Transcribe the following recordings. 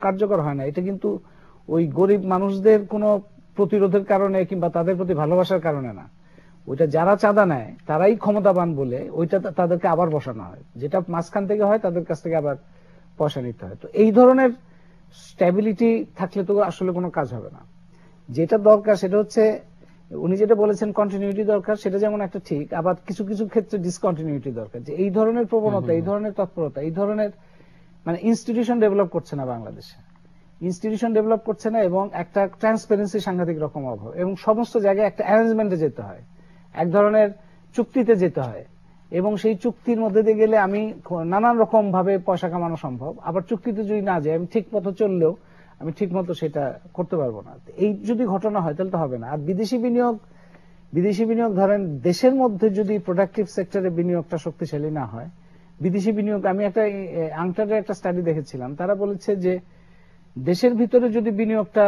কার্যকর হয় না, এটা কিন্তু ওই গরিব মানুষদের কোনো প্রতিরোধের কারণে কিংবা তাদের প্রতি ভালোবাসার কারণে না, ওইটা যারা চাঁদা নেয় তারাই ক্ষমতাবান বলে ওইটা তাদেরকে আবার বসানো হয়, যেটা মাঝখান থেকে হয় তাদের কাছ থেকে আবার পয়সা নিতে হয়। তো এই ধরনের স্ট্যাবিলিটি থাকলে তো আসলে কোনো কাজ হবে না। যেটা দরকার সেটা হচ্ছে উনি যেটা বলেছেন কন্টিনিউটি দরকার, সেটা যেমন একটা ঠিক, আবার কিছু কিছু ক্ষেত্রে ডিসকন্টিনিউটি দরকার। যে এই ধরনের প্রবণতা, এই ধরনের তৎপরতা, এই ধরনের মানে ইনস্টিটিউশন ডেভেলপ করছে না বাংলাদেশে, ইনস্টিটিউশন ডেভেলপ করছে না, এবং একটা ট্রান্সপারেন্সি সাংঘাতিক রকম অভাব, এবং সমস্ত জায়গায় একটা অ্যারেঞ্জমেন্টে যেতে হয়, এক ধরনের চুক্তিতে যেতে হয়, এবং সেই চুক্তির মধ্যে দিয়ে গেলে আমি নানান রকম ভাবে পয়সা কামানো সম্ভব, আবার চুক্তিতে যদি না যাই আমি ঠিক মতো চললেও আমি ঠিক মতো সেটা করতে পারবো না। এই যদি ঘটনা হয় তাহলে তো হবে না। আর বিদেশি বিনিয়োগ ধরেন দেশের মধ্যে যদি প্রোডাক্টিভ সেক্টরে বিনিয়োগটা শক্তিশালী না হয়, বিদেশি বিনিয়োগ, আমি একটা আংটারের একটা স্টাডি দেখেছিলাম, তারা বলেছে যে দেশের ভিতরে যদি বিনিয়োগটা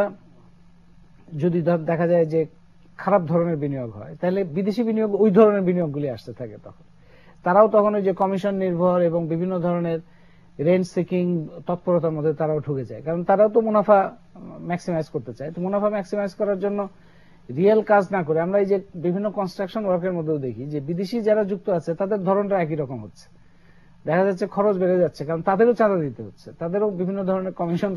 যদি দেখা যায় যে খারাপ ধরনের বিনিয়োগ হয়, তাহলে বিদেশি বিনিয়োগ ওই ধরনের বিনিয়োগগুলি আসতে থাকে, তখন তারাও তখন ওই যে কমিশন নির্ভর এবং বিভিন্ন ধরনের রেন্ট সিকিং তৎপরতার মধ্যে তারাও ঢুকে যায়, কারণ তারাও তো মুনাফা ম্যাক্সিমাইজ করতে চায়। তো মুনাফা ম্যাক্সিমাইজ করার জন্য রিয়েল কাজ না করে আমরা এই যে বিভিন্ন কনস্ট্রাকশন ওয়ার্কের মধ্যেও দেখি যে বিদেশি যারা যুক্ত আছে তাদের ধরনটা একই রকম হচ্ছে, দেখা যাচ্ছে খরচ বেড়ে যাচ্ছে, কারণ তাদেরও চাঁদা দিতে হচ্ছে, তাদেরও বিভিন্ন ধরনের কমিশন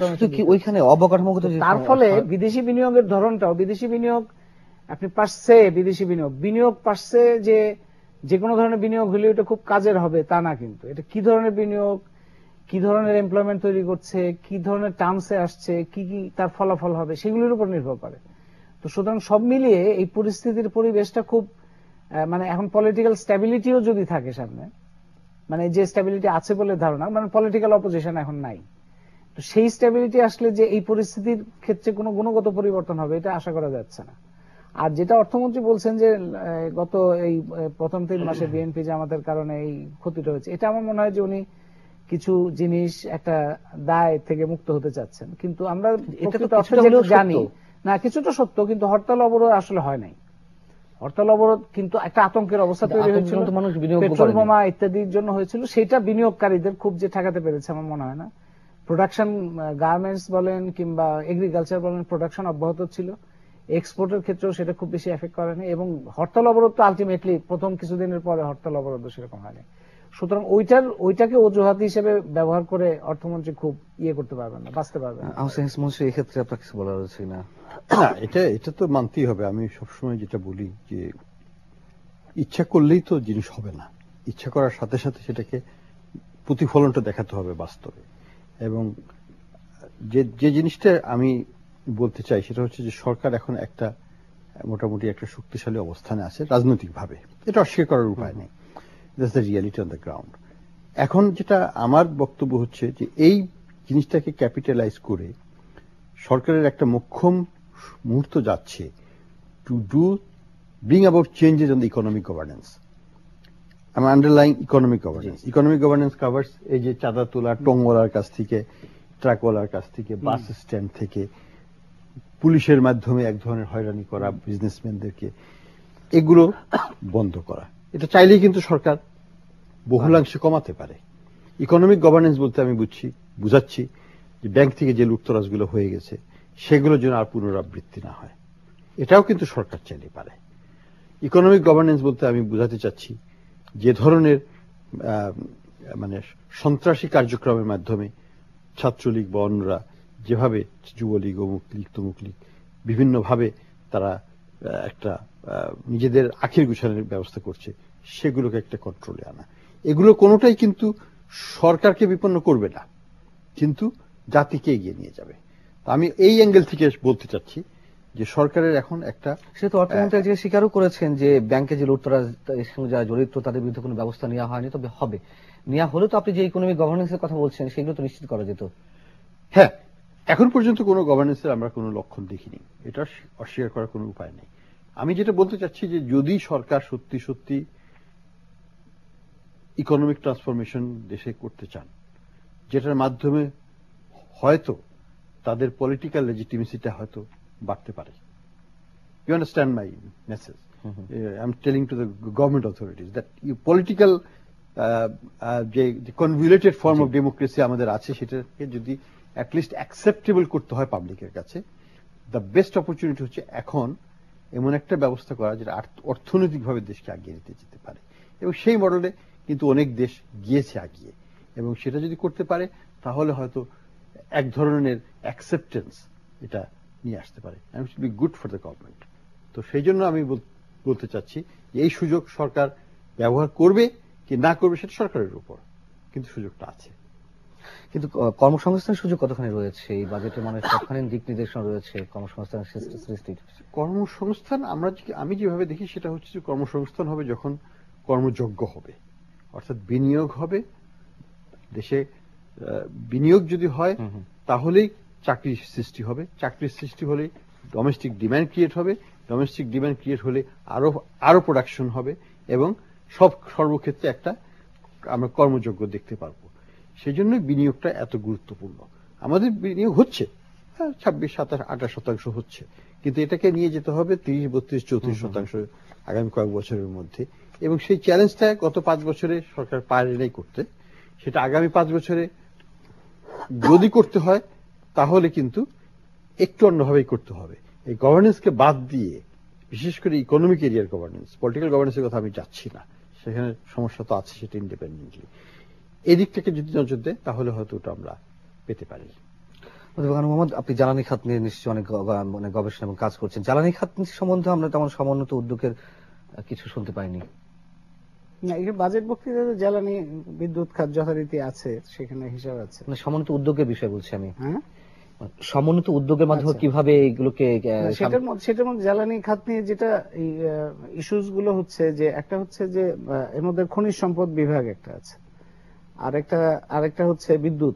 ওইখানে অবকাঠামোগত, তার ফলে বিদেশি বিনিয়োগের ধরনটাও, বিদেশি বিনিয়োগ আপনি পারছে বিদেশি বিনিয়োগ পারছে যে কোনো ধরনের বিনিয়োগ হলে এটা খুব কাজের হবে তা না, কিন্তু এটা কি ধরনের বিনিয়োগ, কি ধরনের এমপ্লয়মেন্ট তৈরি করছে, কি ধরনের টার্মসে আসছে, কি কি তার ফলাফল হবে, সেগুলোর উপর নির্ভর করে। তো সুতরাং সব মিলিয়ে এই পরিস্থিতির পরিবেশটা খুব মানে এখন পলিটিক্যাল স্ট্যাবিলিটিও যদি থাকে সামনে, মানে যে স্ট্যাবিলিটি আছে বলে ধারণা, মানে পলিটিক্যাল অপোজিশন এখন নাই, তো সেই স্ট্যাবিলিটি আসলে যে এই পরিস্থিতির ক্ষেত্রে কোনো গুণগত পরিবর্তন হবে এটা আশা করা যাচ্ছে না। আর যেটা অর্থমন্ত্রী বলছেন যে গত এই প্রথম 3 মাসে বিএনপি জামাতের কারণে এই ক্ষতিটা হয়েছে, এটা আমার মনে হয় যে উনি কিছু জিনিস একটা দায় থেকে মুক্ত হতে চাচ্ছেন, কিন্তু আমরা জানি না কিছুটা সত্য, কিন্তু হরতাল অবরোধ আসলে হয় নাই। হরতাল অবরোধ কিন্তু একটা আতঙ্কের অবস্থা তৈরি হয়েছিল, পেট্রোল বোমা ইত্যাদির জন্য হয়েছিল, সেটা বিনিয়োগকারীদের খুব যে ঠেকাতে পেরেছে আমার মনে হয় না। প্রোডাকশন, গার্মেন্টস বলেন কিংবা এগ্রিকালচার বলেন, প্রোডাকশন অব্যাহত ছিল, এক্সপোর্টের ক্ষেত্রেও সেটা খুব বেশি এফেক্ট করেনি, এবং হরতাল অবরোধ তো আলটিমেটলি প্রথম কিছুদিনের পরে হরতাল অবরোধ সেরকম হয়নি। সুতরাং ওইটাকে অজুহাত হিসেবে ব্যবহার করে অর্থমন্ত্রী খুব ইয়ে করতে পারবেন না, বাঁচতে পারবেন না। এই ক্ষেত্রে আপনার কিছু বলার আছে না? এটা তো মানতেই হবে। আমি সবসময় যেটা বলি যে ইচ্ছা করলেই তো জিনিস হবে না, ইচ্ছা করার সাথে সাথে সেটাকে প্রতিফলনটা দেখাতে হবে বাস্তবে। এবং যে জিনিসটা আমি বলতে চাই সেটা হচ্ছে যে সরকার এখন একটা মোটামুটি একটা শক্তিশালী অবস্থানে আছে রাজনৈতিকভাবে, এটা অস্বীকার করার উপায় নেই, that's the reality on the ground. এখন যেটা আমার বক্তব্য হচ্ছে যে এই জিনিসটাকে ক্যাপিটালাইজ করে সরকারের একটা মোক্ষম মুহূর্ত যাচ্ছে to bring about changes on the economic governance. আমার underlying economic governance, economic governance covers এই যে চাঁদা তোলা টংওয়ালার কাছ থেকে, ট্রাকওয়ালার কাছ থেকে, বাস স্ট্যান্ড থেকে, পুলিশের মাধ্যমে এক ধরনের হয়রানি করা বিজনেসম্যানদেরকে, এগুলো বন্ধ করা। এটা চাইলেই কিন্তু সরকার বহুলাংশে কমাতে পারে। ইকোনমিক গভর্নেন্স বলতে আমি বুঝাচ্ছি যে ব্যাংক থেকে যে লুটতরাজগুলো হয়ে গেছে সেগুলো যেন আর পুনরাবৃত্তি না হয়, এটাও কিন্তু সরকার চাইলে পারে। ইকোনমিক গভর্নেন্স বলতে আমি বুঝাতে চাচ্ছি যে ধরনের মানে সন্ত্রাসী কার্যক্রমের মাধ্যমে ছাত্রলীগ বা অন্যরা যেভাবে যুবলীগ অমুক লীগ তমুক লীগ বিভিন্নভাবে তারা একটা নিজেদের আখির গুছানোর ব্যবস্থা করছে, সেগুলোকে একটা কন্ট্রোলে আনা, এগুলো কোনোটাই কিন্তু সরকারকে বিপন্ন করবে না, কিন্তু জাতিকে এগিয়ে নিয়ে যাবে। আমি এই অ্যাঙ্গেল থেকে বলতে চাচ্ছি যে সরকারের এখন একটা, সেহেতু অর্থমন্ত্রী আজকে স্বীকারও করেছেন যে ব্যাংকে যে লুটতরাজ সঙ্গে যারা জড়িত তাদের বিরুদ্ধে কোনো ব্যবস্থা নেওয়া হয়নি, তবে হবে, নেওয়া হলে তো আপনি যে ইকোনমিক গভর্নেন্সের কথা বলছেন সেগুলো তো নিশ্চিত করা যেত। হ্যাঁ, এখন পর্যন্ত কোনো গভর্নেন্সের আমরা কোনো লক্ষণ দেখিনি, এটা অস্বীকার করার কোনো উপায় নেই। আমি যেটা বলতে চাচ্ছি যে যদি সরকার সত্যি সত্যি ইকোনমিক ট্রান্সফরমেশন দেশে করতে চান, যেটার মাধ্যমে হয়তো তাদের পলিটিক্যাল লেজিটিমেসিটা হয়তো বাড়তে পারে। You understand my message? I am telling to the government authorities that political যে কনভলিউটেড ফর্ম অফ ডেমোক্রেসি আমাদের আছে সেটাকে যদি অ্যাটলিস্ট অ্যাকসেপ্টেবল করতে হয় পাবলিকের কাছে। দ্য বেস্ট অপরচুনিটি হচ্ছে এখন এমন একটা ব্যবস্থা করা যেটা অর্থনৈতিকভাবে দেশকে আগিয়ে নিতে যেতে পারে, এবং সেই মডেলে কিন্তু অনেক দেশ গিয়েছে আগিয়ে, এবং সেটা যদি করতে পারে তাহলে হয়তো এক ধরনের অ্যাকসেপ্টেন্স এটা নিয়ে আসতে পারে, and it will be good for the government। তো সেই জন্য আমি বলতে চাচ্ছি যে এই সুযোগ সরকার ব্যবহার করবে কি না করবে সেটা সরকারের উপর, কিন্তু সুযোগটা আছে। কিন্তু কর্মসংস্থানের সুযোগ কতখানি রয়েছে এই বাজেটে? মানে কতখানি দিক নির্দেশনা রয়েছে কর্মসংস্থান সৃষ্টির? কর্মসংস্থান আমি যেভাবে দেখি সেটা হচ্ছে যে কর্মসংস্থান হবে যখন কর্মযোগ্য হবে, অর্থাৎ বিনিয়োগ হবে দেশে। বিনিয়োগ যদি হয় তাহলেই চাকরির সৃষ্টি হবে, চাকরির সৃষ্টি হলে ডোমেস্টিক ডিমান্ড ক্রিয়েট হবে, ডোমেস্টিক ডিমান্ড ক্রিয়েট হলে আরো প্রোডাকশন হবে, এবং সর্বক্ষেত্রে একটা আমরা কর্মযোগ্য দেখতে পারবো। সেই জন্য বিনিয়োগটা এত গুরুত্বপূর্ণ। আমাদের বিনিয়োগ হচ্ছে 26, 27, 28% হচ্ছে, কিন্তু এটাকে নিয়ে যেতে হবে 30, 32, 34% আগামী কয়েক বছরের মধ্যে, এবং সেই চ্যালেঞ্জটা গত 5 বছরে সরকার পারে নাই করতে। সেটা আগামী 5 বছরে যদি করতে হয় তাহলে কিন্তু একটু অন্যভাবেই করতে হবে। এই গভর্নেন্সকে বাদ দিয়ে, বিশেষ করে ইকোনমিক এরিয়ার গভর্নেন্স, পলিটিক্যাল গভর্নেন্সের কথা আমি যাচ্ছি না, সেখানে সমস্যা তো আছে, সেটা ইন্ডিপেন্ডেন্টলি এদিক থেকে যদি নজর দেয় তাহলে হয়তো ওটা আমরা পেতে পারি। মোহাম্মদ, আপনি জ্বালানি খাত নিয়ে নিশ্চয়ই অনেক গবেষণা এবং কাজ করছেন। জ্বালানি খাত সম্বন্ধে আমরা তেমন সমন্বিত উদ্যোগের কিছু শুনতে পাইনি। না, এই বাজেট বক্তৃতাতে জ্বালানি বিদ্যুৎ খাত যথারীতি আছে, সেখানে হিসাব আছে। মানে সমন্বিত উদ্যোগের বিষয় বলছি আমি। হ্যাঁ, সমন্বিত উদ্যোগের মাধ্যমে কিভাবে এগুলোকে সেটার মধ্যে জ্বালানি খাত নিয়ে যেটা ইস্যুস গুলো হচ্ছে, যে একটা হচ্ছে যে এর মধ্যে খনিজ সম্পদ বিভাগ একটা আছে, আরেকটা হচ্ছে বিদ্যুৎ।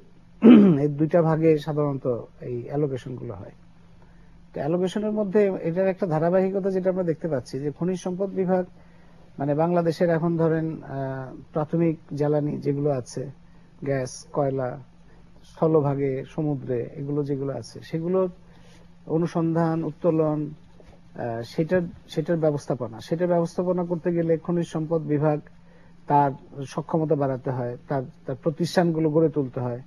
এই দুইটা ভাগে সাধারণত এই অ্যালোকেশন গুলো হয়। তো অ্যালোকেশনের মধ্যে এটার একটা ধারাবাহিকতা যেটা আমরা দেখতে পাচ্ছি, যে খনিজ সম্পদ বিভাগ মানে বাংলাদেশের এখন ধরেন প্রাথমিক জ্বালানি যেগুলো আছে, গ্যাস, কয়লা, স্থলভাগে, সমুদ্রে, এগুলো যেগুলো আছে সেগুলোর অনুসন্ধান, উত্তোলন, সেটার ব্যবস্থাপনা করতে গেলে খনিজ সম্পদ বিভাগ তার সক্ষমতা বাড়াতে হয়, তার প্রতিষ্ঠানগুলো গড়ে তুলতে হয়,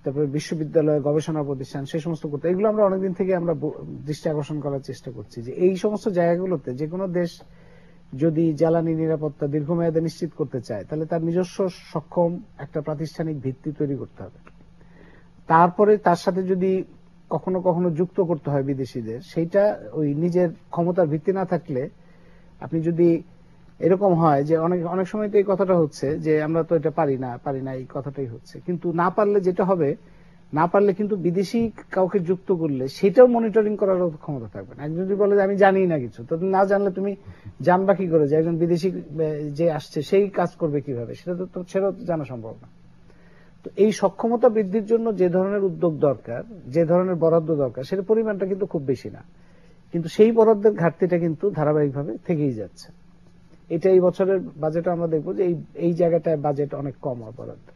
তারপরে বিশ্ববিদ্যালয়, গবেষণা প্রতিষ্ঠান, সেই সমস্ত করতে। এগুলো আমরা অনেকদিন থেকে আমরা দৃষ্টি আকর্ষণ করার চেষ্টা করছি, যে এই সমস্ত জায়গাগুলোতে যে কোনো দেশ যদি জ্বালানি নিরাপত্তা দীর্ঘমেয়াদে নিশ্চিত করতে চায়, তাহলে তার নিজস্ব সক্ষম একটা প্রাতিষ্ঠানিক ভিত্তি তৈরি করতে হবে। তারপরে তার সাথে যদি কখনো কখনো যুক্ত করতে হয় বিদেশিদের, সেইটা ওই নিজের ক্ষমতার ভিত্তি না থাকলে, আপনি যদি এরকম হয় যে অনেক সময় তো এই কথাটা হচ্ছে যে আমরা তো এটা পারি না, এই কথাটাই হচ্ছে। কিন্তু না পারলে যেটা হবে, না পারলে কিন্তু বিদেশি কাউকে যুক্ত করলে সেটাও মনিটরিং করার ক্ষমতা থাকবে না। একজন যদি বলে যে আমি জানি না কিছু, তো না জানলে তুমি জানবা কি করে যে একজন বিদেশি যে আসছে সেই কাজ করবে কিভাবে, সেটাও তো জানা সম্ভব না। তো এই সক্ষমতা বৃদ্ধির জন্য যে ধরনের উদ্যোগ দরকার, যে ধরনের বরাদ্দ দরকার, সেটার পরিমাণটা কিন্তু খুব বেশি না, কিন্তু সেই বরাদ্দের ঘাটতিটা কিন্তু ধারাবাহিকভাবে থেকেই যাচ্ছে। এটা এই বছরের বাজেটে আমরা দেখবো যে এই জায়গাটায় বাজেট অনেক কম হয় বরাদ্দ।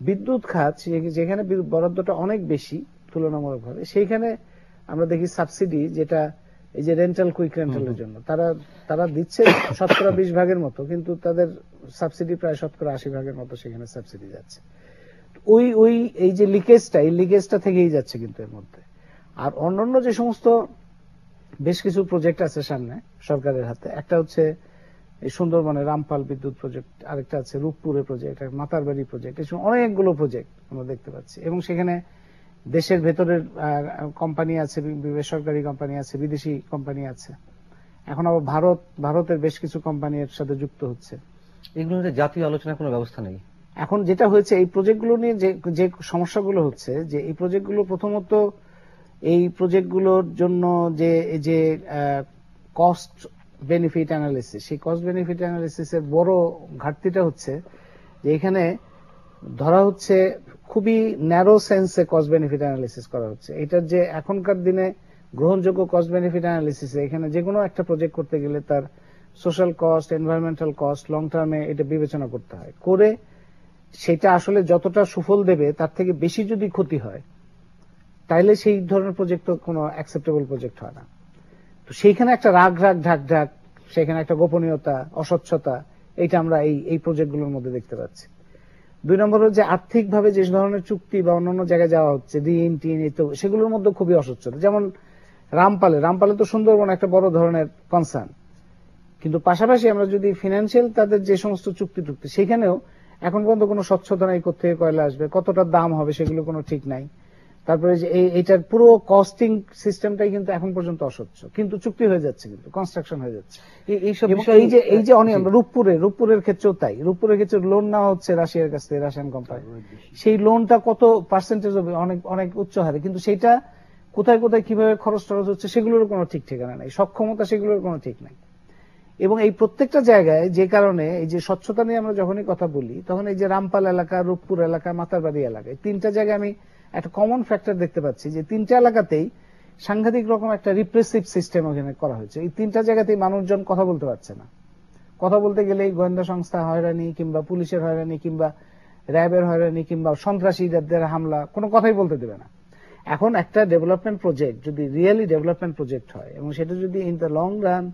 বিদ্যুৎ খাত যেখানে বরাদ্দটা অনেক বেশি তুলনামূলকভাবে, সেইখানে আমরা দেখি সাবসিডি, যেটা এই যে রেন্টাল, কুইক রেন্টালের জন্য তারা দিচ্ছে 20% মতো, কিন্তু তাদের সাবসিডি প্রায় 80% মতো সেখানে সাবসিডি যাচ্ছে। এই যে লিকেজটা থেকেই যাচ্ছে কিন্তু এর মধ্যে। আর অন্যান্য যে সমস্ত বেশ কিছু প্রজেক্ট আছে সামনে সরকারের হাতে, একটা হচ্ছে এই সুন্দরবনে রামপাল বিদ্যুৎ প্রজেক্ট, আরেকটা আছে রূপপুরের প্রজেক্ট, মাতারবাড়ি প্রজেক্ট, এই অনেকগুলো প্রজেক্ট আমরা দেখতে পাচ্ছি। এবং সেখানে দেশের ভেতরের কোম্পানি আছে, বেসরকারি কোম্পানি আছে, বিদেশি কোম্পানি আছে, এখন আবার ভারতের বেশ কিছু কোম্পানি এর সাথে যুক্ত হচ্ছে। এগুলো জাতীয় আলোচনার কোনো ব্যবস্থা নেই। এখন যেটা হয়েছে, এই প্রজেক্টগুলো নিয়ে যে সমস্যাগুলো হচ্ছে, যে এই প্রজেক্টগুলো প্রথমত এই প্রজেক্টগুলোর জন্য যে কস্ট বেনিফিট অ্যানালিসিস, সেই কস্ট বেনিফিট অ্যানালিসিসের বড় ঘাটতিটা হচ্ছে যে এখানে ধরা হচ্ছে খুবই ন্যারো সেন্সে কস্ট বেনিফিট অ্যানালিসিস করা হচ্ছে। এটার যে এখনকার দিনে গ্রহণযোগ্য কস্ট বেনিফিট অ্যানালিসিসে, এখানে যে কোনো একটা প্রজেক্ট করতে গেলে তার social cost, environmental cost, long টার্মে এটা বিবেচনা করতে হয়, করে সেটা আসলে যতটা সুফল দেবে তার থেকে বেশি যদি ক্ষতি হয়, তাইলে সেই ধরনের প্রজেক্ট তো কোনো অ্যাকসেপ্টেবল প্রজেক্ট হয় না। তো সেইখানে একটা রাগ ঢাক, সেখানে একটা গোপনীয়তা, অস্বচ্ছতা, এইটা আমরা এই প্রজেক্টগুলোর মধ্যে দেখতে পাচ্ছি। 2 নম্বর হচ্ছে আর্থিকভাবে যে ধরনের চুক্তি বা অন্যান্য জায়গায় যাওয়া হচ্ছে, ঋণ টিন তো সেগুলোর মধ্যে খুবই অসচ্ছল। যেমন রামপালে তো সুন্দরবন একটা বড় ধরনের কনসার্ন, কিন্তু পাশাপাশি আমরা যদি ফিনান্সিয়াল তাদের যে সমস্ত চুক্তি সেখানেও এখন পর্যন্ত কোনো স্বচ্ছতা নাই, কোথেকে কয়লা আসবে, কতটা দাম হবে সেগুলো কোনো ঠিক নাই। তারপরে যে এইটার পুরো কস্টিং সিস্টেমটাই কিন্তু এখন পর্যন্ত অস্বচ্ছ, কিন্তু চুক্তি হয়ে যাচ্ছে, কিন্তু কনস্ট্রাকশন হয়ে যাচ্ছে। এই যে অনিয়ম রূপপুরের ক্ষেত্রেও তাই। রূপপুরের ক্ষেত্রে লোন নেওয়া হচ্ছে রাশিয়ার কাছ থেকে, রাশিয়ান কোম্পানি, সেই লোনটা কত পার্সেন্টেজ হবে, অনেক উচ্চ হারে, কিন্তু সেটা কোথায় কোথায় কিভাবে খরচ হচ্ছে সেগুলোর কোনো ঠিক ঠিকানা নাই, সক্ষমতা সেগুলোর কোনো ঠিক নাই। এবং এই প্রত্যেকটা জায়গায় যে কারণে এই যে স্বচ্ছতা নিয়ে আমরা যখনই কথা বলি, তখন এই যে রামপাল এলাকা, রূপপুর এলাকা, মাতারবাড়ি এলাকায় 3টা জায়গায় আমি একটা কমন ফ্যাক্টর দেখতে পাচ্ছি যে 3টা এলাকাতেই সাংঘাতিক রকম একটা রিপ্রেসিভ সিস্টেম ওখানে করা হয়েছে। এই 3টা জায়গাতেই মানুষজন কথা বলতে পারছে না। কথা বলতে গেলেই গোয়েন্দা সংস্থা হয়রানি, কিংবা পুলিশের হয়রানি, কিংবা র্যাবের হয়রানি, কিংবা সন্ত্রাসীদের হামলা, কোনো কথাই বলতে দেবে না। এখন একটা ডেভেলপমেন্ট প্রজেক্ট যদি রিয়েলি ডেভেলপমেন্ট প্রজেক্ট হয় এবং সেটা যদি ইন দ্য লং রান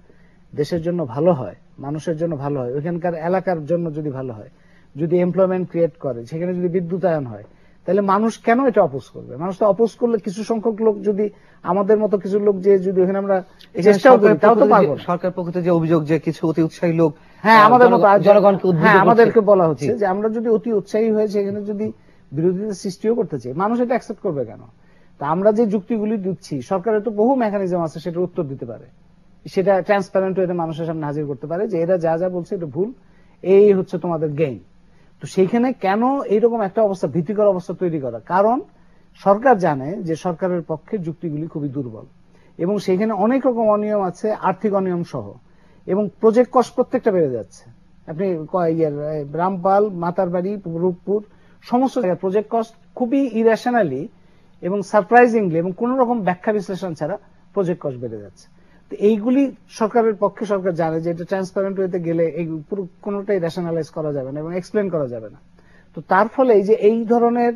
দেশের জন্য ভালো হয়, মানুষের জন্য ভালো হয়, ওইখানকার এলাকার জন্য যদি ভালো হয়, যদি এমপ্লয়মেন্ট ক্রিয়েট করে, সেখানে যদি বিদ্যুতায়ন হয়, তাহলে মানুষ কেন এটা অপোজ করবে? মানুষ তো অপোজ করলে কিছু সংখ্যক লোক, যদি আমাদের মতো কিছু লোক যে যদি ওখানে আমরা চেষ্টাও করি তাও তো পারবো না। সরকার পক্ষ থেকে যে অভিযোগ যে কিছু অতি উৎসাহী লোক, হ্যাঁ, আমাদের মতো জনগণকে আমাদেরকে বলা হচ্ছে যে আমরা যদি অতি উৎসাহী হয়ে সেখানে যদি বিরোধিতা সৃষ্টিও করতে চাই, মানুষ এটা অ্যাকসেপ্ট করবে কেন? তা আমরা যে যুক্তিগুলি দিচ্ছি, সরকারের তো বহু মেকানিজম আছে সেটার উত্তর দিতে পারে, সেটা ট্রান্সপারেন্ট হয়ে মানুষের সামনে হাজির করতে পারে যে এরা যা যা বলছে এটা ভুল, এই হচ্ছে তোমাদের গেইন। তো সেইখানে কেন এইরকম একটা অবস্থা, ভীতিকর অবস্থা তৈরি করা? কারণ সরকার জানে যে সরকারের পক্ষে যুক্তিগুলি খুবই দুর্বল এবং সেখানে অনেক রকম অনিয়ম আছে, আর্থিক অনিয়ম সহ, এবং প্রজেক্ট কস্ট প্রত্যেকটা বেড়ে যাচ্ছে। আপনি রামপাল, মাতারবাড়ি, রূপপুর সমস্ত জায়গায় প্রজেক্ট কস্ট খুবই ইরেশনালি এবং সারপ্রাইজিংলি এবং কোন রকম ব্যাখ্যা বিশ্লেষণ ছাড়া প্রজেক্ট কস্ট বেড়ে যাচ্ছে। তো এইগুলি সরকারের পক্ষে, সরকার জানে যে এটা ট্রান্সপারেন্ট ওয়েতে গেলে এই পুরো কোনোটাই রেশনালাইজ করা যাবে না এবং এক্সপ্লেন করা যাবে না। তো তার ফলে এই যে এই ধরনের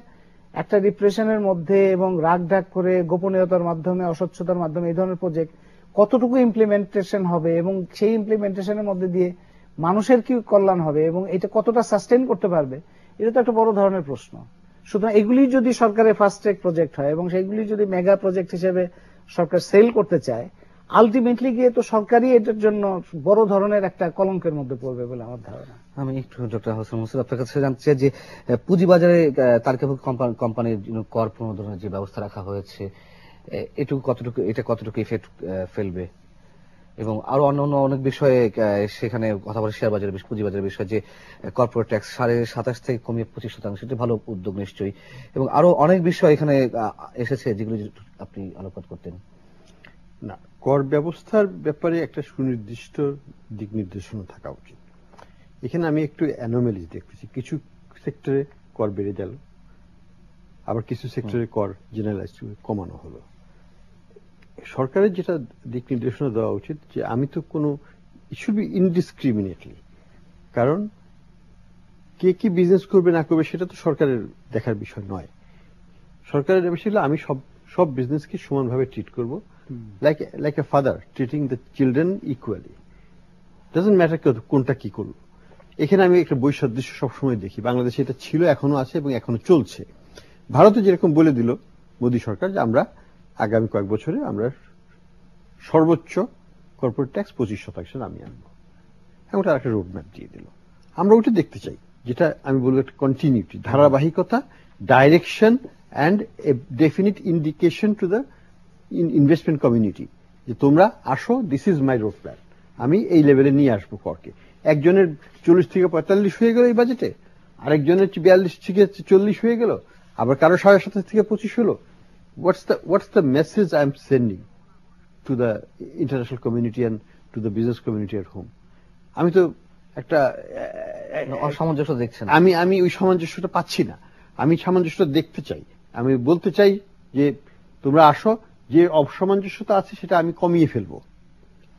একটা রিপ্রেশনের মধ্যে এবং রাগ ঢাক করে গোপনীয়তার মাধ্যমে, অস্বচ্ছতার মাধ্যমে এই ধরনের প্রজেক্ট কতটুকু ইমপ্লিমেন্টেশন হবে এবং সেই ইমপ্লিমেন্টেশনের মধ্যে দিয়ে মানুষের কি কল্যাণ হবে এবং এটা কতটা সাস্টেইন করতে পারবে, এটা তো একটা বড় ধরনের প্রশ্ন। সুতরাং এগুলি যদি সরকারের ফাস্ট ট্র্যাক প্রজেক্ট হয় এবং সেগুলি যদি মেগা প্রজেক্ট হিসেবে সরকার সেল করতে চায়, আলটিমেটলি গিয়ে তো সরকারই এটার জন্য বড় ধরনের একটা কলঙ্কের মধ্যে পড়বে বলে আমার ধারণা। আমি একটু ডক্টর হোসেন মুর্শিদ আপনার কাছে জানতে চাই যে পুঁজিবাজারে তালিকাভুক্ত কোম্পানির কর পুনর্ধারণের যে ব্যবস্থা রাখা হয়েছে, এটা কতটুকু ইফেক্ট ফেলবে? এবং আরো অন্যান্য অনেক বিষয়ে সেখানে কথা বলে, শেয়ার বাজারের, পুঁজিবাজারের বিষয়ে, যে কর্পোরেট ট্যাক্স 27.5 থেকে কমিয়ে 25%, এটা ভালো উদ্যোগ নিশ্চয়ই, এবং আরো অনেক বিষয় এখানে এসেছে যেগুলো আপনি আলোকপাত করতেন। না, কর ব্যবস্থার ব্যাপারে একটা সুনির্দিষ্ট দিক নির্দেশনা থাকা উচিত। এখানে আমি একটু অ্যানোমালি দেখতেছি, কিছু সেক্টরে কর বেড়ে গেল, আবার কিছু সেক্টরে কর জেনারেলাইজ কমানো হলো। সরকারের যেটা দিক নির্দেশনা দেওয়া উচিত যে আমি তো কোনো, ইট শুড বি ইনডিসক্রিমিনেটলি, কারণ কে কি বিজনেস করবে না করবে সেটা তো সরকারের দেখার বিষয় নয়। সরকারের বিষয় হলো আমি সব বিজনেসকে সমানভাবে ট্রিট করব, like a father treating the children equally. Doesn't matter কোনটা কি করলো। এখানে আমি একটা বৈসাদৃশ্য সবসময় দেখি, বাংলাদেশে এটা ছিল, এখনো আছে এবং এখনো চলছে। ভারতে যেরকম বলে দিল মোদী সরকার যে আমরা আগামী কয়েক বছরে আমরা সর্বোচ্চ কর্পোরেট ট্যাক্স 25% নামিয়ে আনবো, এবং ওটা একটা রোডম্যাপ দিয়ে দিল। আমরা ওটা দেখতে চাই, যেটা আমি বলবো একটা কন্টিনিউটি, ধারাবাহিকতা, direction and a definite indication to the investment community যে তোমরা আসো, this is my road plan, আমি এই লেভেলে নিয়ে আসবো করকে। একজনের 40 থেকে 45 হয়ে গেল এই বাজেটে, আরেকজনের 42 থেকে 40 হয়ে গেল, আবার কারো 27.5 থেকে 25 হলো। What's the message I'm sending to the international community and to the business community at home? আমি তো একটা অসামঞ্জস্য দেখছেন। আমি ওই সামঞ্জস্যটা পাচ্ছি না। আমি সামঞ্জস্যটা দেখতে চাই। আমি বলতে চাই যে তোমরা আসো, যে অসামঞ্জস্যতা আছে সেটা আমি কমিয়ে ফেলবো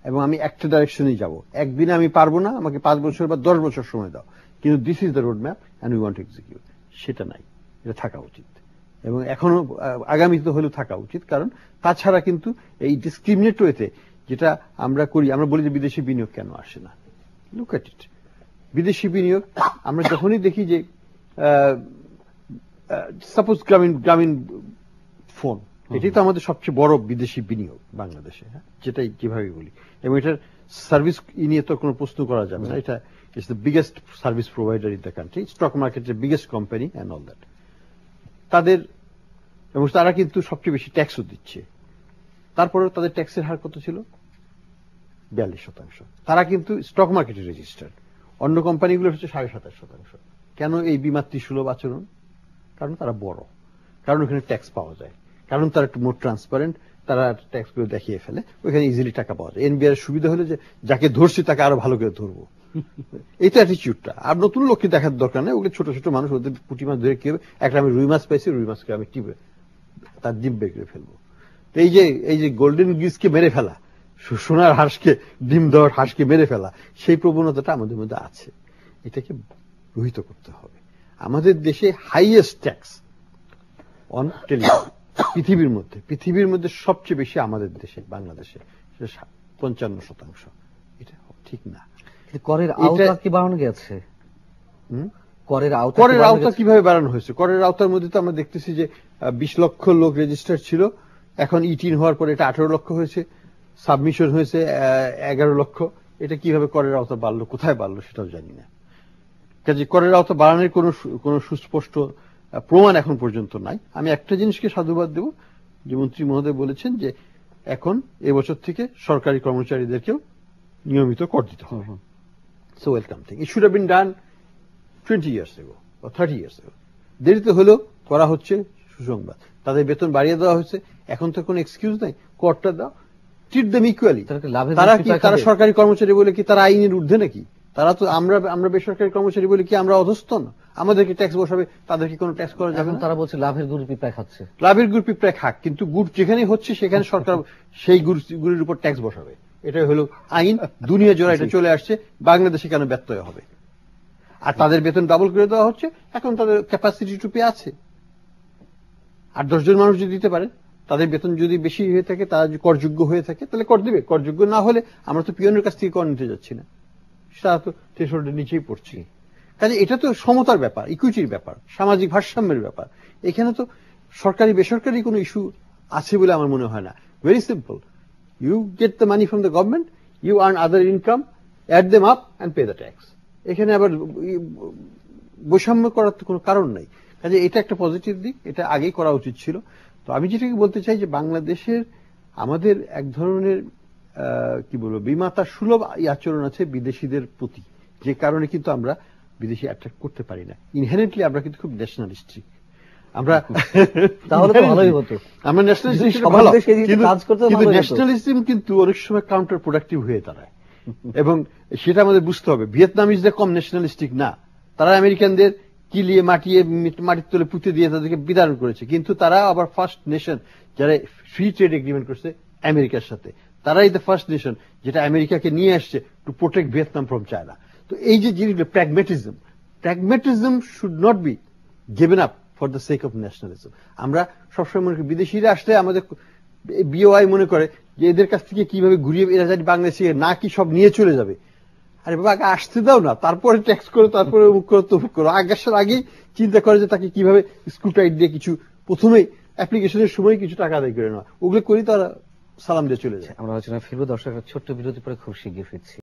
এবং আমি একটা ডাইরেকশনেই যাব। একদিনে আমি পারবো না, আমাকে 5 বছর বা 10 বছর সময় দাও, কিন্তু this is the road map and we want to execute. সেটা নাই, এটা থাকা উচিত এবং এখনো আগামীতে হলেও থাকা উচিত। কারণ তাছাড়া কিন্তু এই ডিসক্রিমিনেট ওয়েতে যেটা আমরা করি, আমরা বলি যে বিদেশি বিনিয়োগ কেন আসে না। লুক এট ইট, বিদেশি বিনিয়োগ আমরা যখনই দেখি যে সাপোজ গ্রামীণ ফোন, এটাই তো আমাদের সবচেয়ে বড় বিদেশি বিনিয়োগ বাংলাদেশে, যেটাই যেভাবে বলি, এবং এটার সার্ভিস নিয়ে তো কোনো প্রশ্ন করা যাবে না। এটা it's the biggest service provider in the country, stock মার্কেটের biggest company and all that. তাদের এবং তারা কিন্তু সবচেয়ে বেশি ট্যাক্সও দিচ্ছে। তারপরেও তাদের ট্যাক্সের হার কত ছিল? 42%। তারা কিন্তু স্টক মার্কেটে রেজিস্টার্ড, অন্য কোম্পানিগুলো হচ্ছে 27.5%। কেন এই বিমাতৃ সুলভ আচরণ? কারণ তারা বড়, কারণ ওখানে ট্যাক্স পাওয়া যায়, কারণ তারা একটু মোর ট্রান্সপারেন্ট, তারা ট্যাক্স গুলো দেখিয়ে ফেলে, ওইখানে ইজিলি টাকা পাওয়া যায়। এনবিআর সুবিধা হলো যে যাকে ধরছি তাকে আরো ভালো করে ধরবো, এই তো অ্যাটিচিউডটা। আর নতুন লোককে দেখার দরকার নেই, ওগুলো ছোট ছোট মানুষ, ওদের পুঁটি মাছ ধরে কি হবে, একটা আমি রুই মাছ পাইছি, রুই মাছকে আমি টিপে তার ডিম বের করে ফেলবো। তো এই যে গোল্ডেন গ্রিসকে মেরে ফেলা, সোনার হাঁসকে, ডিম দেওয়ার হাঁসকে মেরে ফেলা, সেই প্রবণতাটা আমাদের মধ্যে আছে। এটাকে রহিত করতে হবে। আমাদের দেশে হাইয়েস্ট ট্যাক্স অন টেলিকম পৃথিবীর মধ্যে সবচেয়ে বেশি আমাদের দেশে, বাংলাদেশে 55%। এটা ঠিক না। করের আওতা কি বাড়ানো গেছে? করের আওতা কিভাবে বাড়ানো হয়েছে? করের আওতার মধ্যে তো আমরা দেখতেছি যে 20 লক্ষ লোক রেজিস্টার ছিল, এখন ইটিন হওয়ার পরে এটা 18 লক্ষ হয়েছে, সাবমিশন হয়েছে 11 লক্ষ। এটা কিভাবে করের আওতা বাড়লো, কোথায় বাড়লো সেটাও জানি না। কাজে করের আওতা বাড়ানোর কোনো সুস্পষ্ট প্রমাণ এখন পর্যন্ত নাই। আমি একটা জিনিসকে সাধুবাদ দেব, যে মন্ত্রী মহোদয় বলেছেন যে এখন এবছর থেকে সরকারি কর্মচারীদেরকেও নিয়মিত কর দিতে হবে। So welcome thing. It should have been done 20 years ago or 30 years ago। দেরিতে হলেও করা হচ্ছে, সুসংবাদ। তাদের বেতন বাড়িয়ে দেওয়া হয়েছে, এখন তো কোনো এক্সকিউজ নাই, করটা দাও, ট্রিট দেম ইকুয়ালি। তারা সরকারি কর্মচারী বলে কি তারা আইনের ঊর্ধ্বে নাকি? তারা তো আমরা বেসরকারি কর্মচারী বলে কি আমরা অধস্তন? আমাদেরকে ট্যাক্স বসাবে, তাদেরকে কোনো ট্যাক্স করা যাবে না। তারা বলছে লাভের গুড় পিঁপড়া খাচ্ছে। লাভের গুড় পিঁপড়া খাক, কিন্তু গুড় যেখানে হচ্ছে সেখানে সরকার সেই গুড়ের উপর ট্যাক্স বসাবে। এটাই হলো আইন, দুনিয়া জোড়া এটা চলে আসছে, বাংলাদেশে কেন ব্যত্যয় হবে? আর তাদের বেতন ডাবল করে দেওয়া হচ্ছে, এখন তাদের ক্যাপাসিটি টু পে আছে। 8-10 জন মানুষ যদি দিতে পারে, তাদের বেতন যদি বেশি হয়ে থাকে, তারা যদি করযোগ্য হয়ে থাকে, তাহলে কর দিবে। করযোগ্য না হলে আমরা তো পিয়নের কাছ থেকে কর নিতে যাচ্ছি না, সেটা তো থ্রেশহোল্ডের নিচেই পড়ছি। কাজে এটা তো সমতার ব্যাপার, ইকুইটির ব্যাপার, সামাজিক ভারসাম্যের ব্যাপার। এখানে তো সরকারি বেসরকারি কোনো ইস্যু আছে বলে আমার মনে হয় না। Very simple, you get the money from the government, you earn other income, add them up and pay the tax. এখানে আবার বৈষম্য করার তো কোনো কারণ নাই। কাজে এটা একটা পজিটিভ দিক, এটা আগেই করা উচিত ছিল। তো আমি যেটাকে বলতে চাই যে বাংলাদেশের আমাদের এক ধরনের কি বলবো, বিমাতা সুলভ আচরণ আছে বিদেশিদের প্রতি, যে কারণে কিন্তু আমরা বিদেশি অ্যাট্রাক্ট করতে পারি না। ইনহেরেন্টলি আমরা কিন্তু খুব ন্যাশনালিস্টিক। আমরা তাহলে তো ভালোই হতো। আমরা ন্যাশনালিস্টিক, কিন্তু ন্যাশনালিজম কিন্তু অনেক সময় কাউন্টার প্রোডাক্টিভ হয়ে দাঁড়ায়, এবং সেটা আমাদের বুঝতে হবে। ভিয়েতনামিজরা কম ন্যাশনালিস্টিক না, তারা আমেরিকানদের কিলিয়ে মাটির তলে পুঁতে দিয়ে তাদেরকে বিদারণ করেছে, কিন্তু তারা আবার ফার্স্ট নেশন যারা ফ্রি ট্রেড এগ্রিমেন্ট করছে আমেরিকার সাথে। তারাই দ্য ফার্স্ট নেশন যেটা আমেরিকাকে নিয়ে আসছে to protect Vietnam from China. তো এই যে জিনিসগুলো, pragmatism should not be given up for the sake of nationalism. আমরা সবসময় মনে করি বিদেশিরা আসলে আমাদের বিওআই মনে করে যে এদের কাছ থেকে কিভাবে ঘুরিয়ে এরা জানি বাংলাদেশে না কি সব নিয়ে চলে যাবে। আরে বাবা, আগে আসতে দাও না, তারপরে ট্যাক্স করো, তারপরে মুখ করো, তফুক করো। আসার আগেই চিন্তা করে যে তাকে কিভাবে স্ক্রুটাইট দিয়ে কিছু প্রথমেই অ্যাপ্লিকেশনের সময় কিছু টাকা আদায় করে নেওয়া, ওগুলো করি তারা সালাম দিয়ে চলে যায়। আমরা আলোচনা ফিরবো, দর্শক ছোট্ট বিরতি পরে খুব শিগগির ফিরছি।